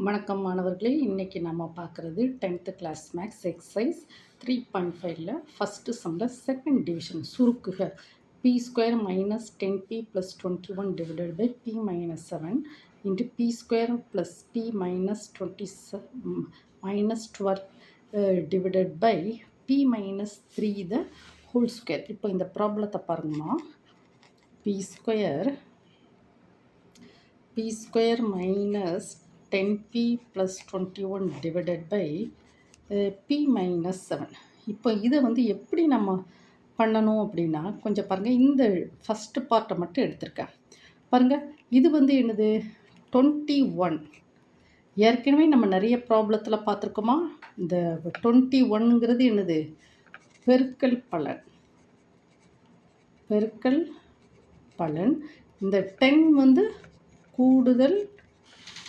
வணக்கம் மாணவர்களே, இன்னைக்கு நம்ம பார்க்குறது 10th கிளாஸ் மேக்ஸ் எக்ஸசைஸ் 3.5ல ஃபஸ்ட்டு சம்மில் செகண்ட் டிவிஷன் சுருக்குக p square minus 10p plus 21 divided by p minus 7 into p square plus p minus 12 divided by p minus 3 the whole square. இப்போ இந்த ப்ராப்ளத்தை பாருங்கம்மா. P square minus 10p plus 21 divided by p minus 7. இப்போ இதை எப்படி நம்ம பண்ணணும் அப்படின்னா, கொஞ்சம் பாருங்கள், இந்த ஃபஸ்ட்டு பார்ட்டை மட்டும் எடுத்திருக்கேன் பாருங்கள். இது என்னது 21. ஏற்கனவே நம்ம நிறைய ப்ராப்ளத்தில் பார்த்துருக்கோமா. இந்த 21ங்கிறது என்னது, பெருக்கல் பலன். இந்த 10 கூடுதல்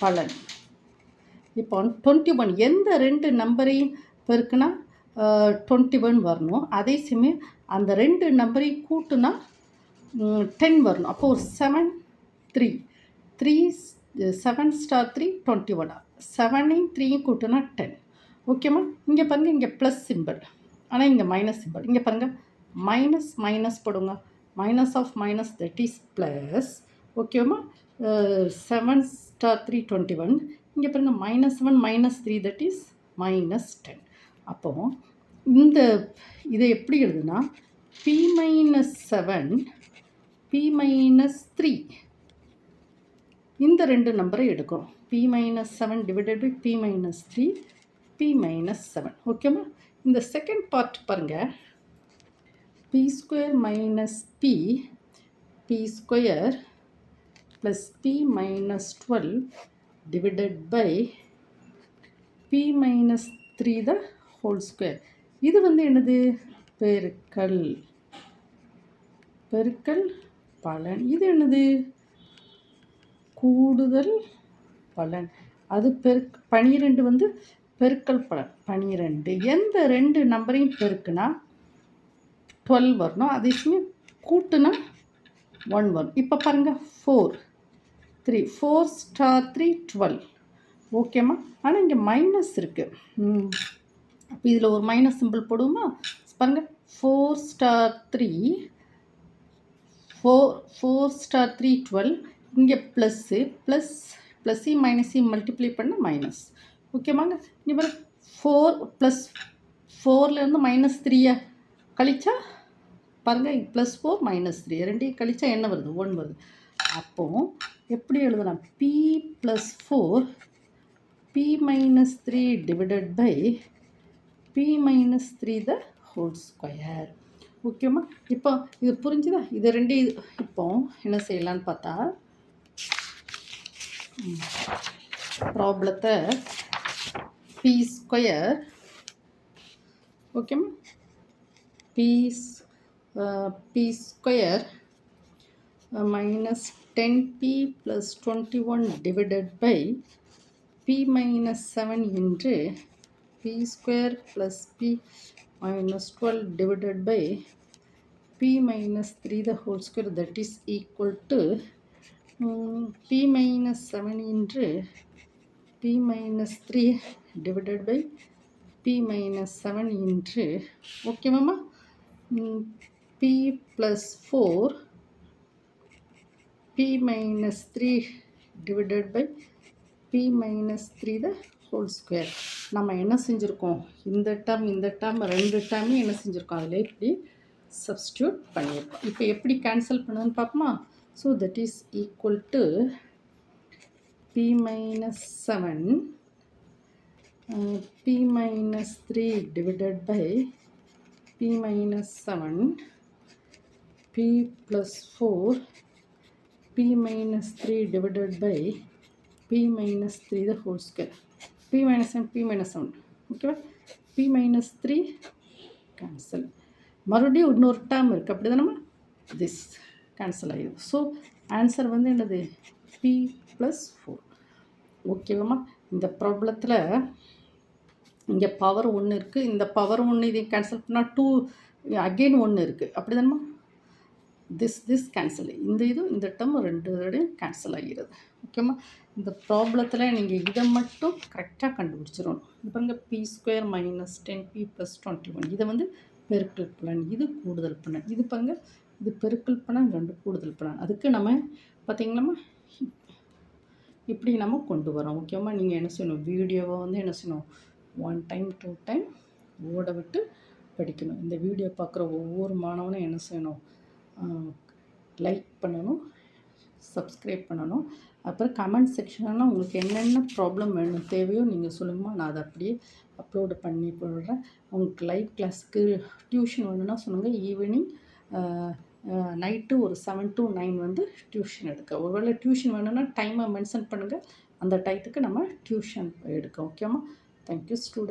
பலன். இப்போ 21 எந்த ரெண்டு நம்பரையும் பெருக்குனா 21 வரணும். அதே சமயம் அந்த ரெண்டு நம்பரையும் கூட்டுனா 10 வரணும். அப்போ ஒரு 7 3 21. 7ஐயும் 3யும் கூட்டுனா 10. ஓகேம்மா. இங்கே பாருங்கள், இங்கே ப்ளஸ் சிம்பிள், ஆனால் இங்கே மைனஸ் சிம்பிள். இங்கே பாருங்கள், மைனஸ் போடுங்க. Minus of minus, that is plus. ஓகேம்மா. 7 3 21. இங்கே பாருங்கள், -7 -3, தட் இஸ் -10. அப்போது இதை எப்படி எழுதுனா, p - 7 p - 3 இந்த ரெண்டு நம்பரை எடுக்கும். p - 7 divided by p - 3 p - 7. ஓகேம்மா. இந்த செகண்ட் பார்ட் பாருங்கள். p square minus p square plus p minus 12 divided by p minus 3 the whole square. இது என்னது, பெருக்கல் பலன். இது என்னது, கூடுதல் பலன். அது 12 பெருக்கல் பலன் 12. எந்த ரெண்டு நம்பரையும் பெருக்குனா 12 வரணும். அதே சமயம் கூட்டுனா 1 வரும். இப்போ பாருங்கள், 4 * 3 12. ஓகேம்மா. ஆனால் இங்கே மைனஸ் இருக்குது. அப்போ இதில் ஒரு மைனஸ் சிம்பிள் போடுவோமா. பாருங்கள், 4 * 3 12. இங்கே ப்ளஸ்ஸையும் மைனஸையும் மல்டிப்ளை பண்ண மைனஸ். ஓகேம்மாங்க. இங்கே பாருங்க, 4 + 4லேருந்து -3 கழிச்சா பாருங்கள், +4 -3 ரெண்டையும் கழிச்சா என்ன வருது, 1 வருது. அப்போது எப்படி எழுதலாம், p + 4 p - 3 divided by p - 3 the whole square. ஓகேம்மா. இப்போ இது புரிஞ்சுதா. இது ரெண்டையும் இப்போ என்ன செய்யலான்னு பார்த்தா, ப்ராப்ளத்தை p ஸ்கொயர், ஓகேம்மா, p square minus 10p plus 21 divided by p minus 7 into p square plus p minus 12 divided by p minus 3 the whole square, that is equal to p minus 7 into p minus 3 divided by p minus 7 into, okay mama, p plus 4 p minus 3 divided by p minus 3 the whole square. நம்ம என்ன செஞ்சுருக்கோம், இந்த term ரெண்டு டேர்மையும் என்ன செஞ்சுருக்கோம், அதில் இப்படி substitute பண்ணியிருக்கோம். இப்போ எப்படி கேன்சல் பண்ணுன்னு பார்ப்போமா. So that is equal to p minus 7 p minus 3 divided by p minus 7 p plus 4 p minus 3 divided by p minus 3 the whole square. p minus 7 p minus 7. ஓகேவா. p minus 3 cancel. மறுபடியும் இன்னொரு term இருக்குது, அப்படி தானம்மா, this cancel ஆகிடும். So answer என்னது, p plus 4. ஓகேவாம்மா. இந்த ப்ராப்ளத்தில் இங்கே பவர் 1 இருக்குது, இந்த பவர் 1 இதை கேன்சல் பண்ணால் 2 அகெயின் 1 இருக்குது, அப்படி தானம்மா. This cancel. இந்த டேர்ம் ரெண்டு தடையும் கேன்சல் ஆகிறது. ஓகேம்மா. இந்த ப்ராப்ளத்தில் நீங்கள் இதை மட்டும் கரெக்டாக கண்டுபிடிச்சிடணும். இது பாருங்க p² - 10p + 21. இதை வந்து பெருக்கல் பலன், இது கூடுதல் பலன். இது பாருங்க இது பெருக்கல் பலன், 2 கூடுதல் பலன். அதுக்கு நம்ம பார்த்தீங்களாம்மா இப்படி நம்ம கொண்டு வரோம். ஓகேவா? நீங்கள் என்ன செய்யணும், வீடியோவை வந்து என்ன செய்யணும், 1 டைம் 2 டைம் ஓட விட்டு படிக்கணும். இந்த வீடியோ பார்க்குற ஒவ்வொரு மாணவனும் என்ன செய்யணும், லைக் பண்ணணும், சப்ஸ்கிரைப் பண்ணணும். அப்புறம் கமெண்ட் செக்ஷன்லாம் உங்களுக்கு என்னென்ன ப்ராப்ளம் வேணும் தேவையோ நீங்கள் சொல்லுங்கம்மா, நான் அதை அப்படியே அப்லோடு பண்ணி போடுறேன். உங்களுக்கு லைவ் கிளாஸ்க்கு டியூஷன் வேணும்னா சொல்லுங்கள். ஈவினிங் நைட்டு ஒரு 7 to 9 வந்து டியூஷன் எடுக்க. ஒருவேளை டியூஷன் வேணும்னா டைமை மென்ஷன் பண்ணுங்கள், அந்த டயத்துக்கு நம்ம டியூஷன் எடுக்க. ஓகேம்மா? Thank you student.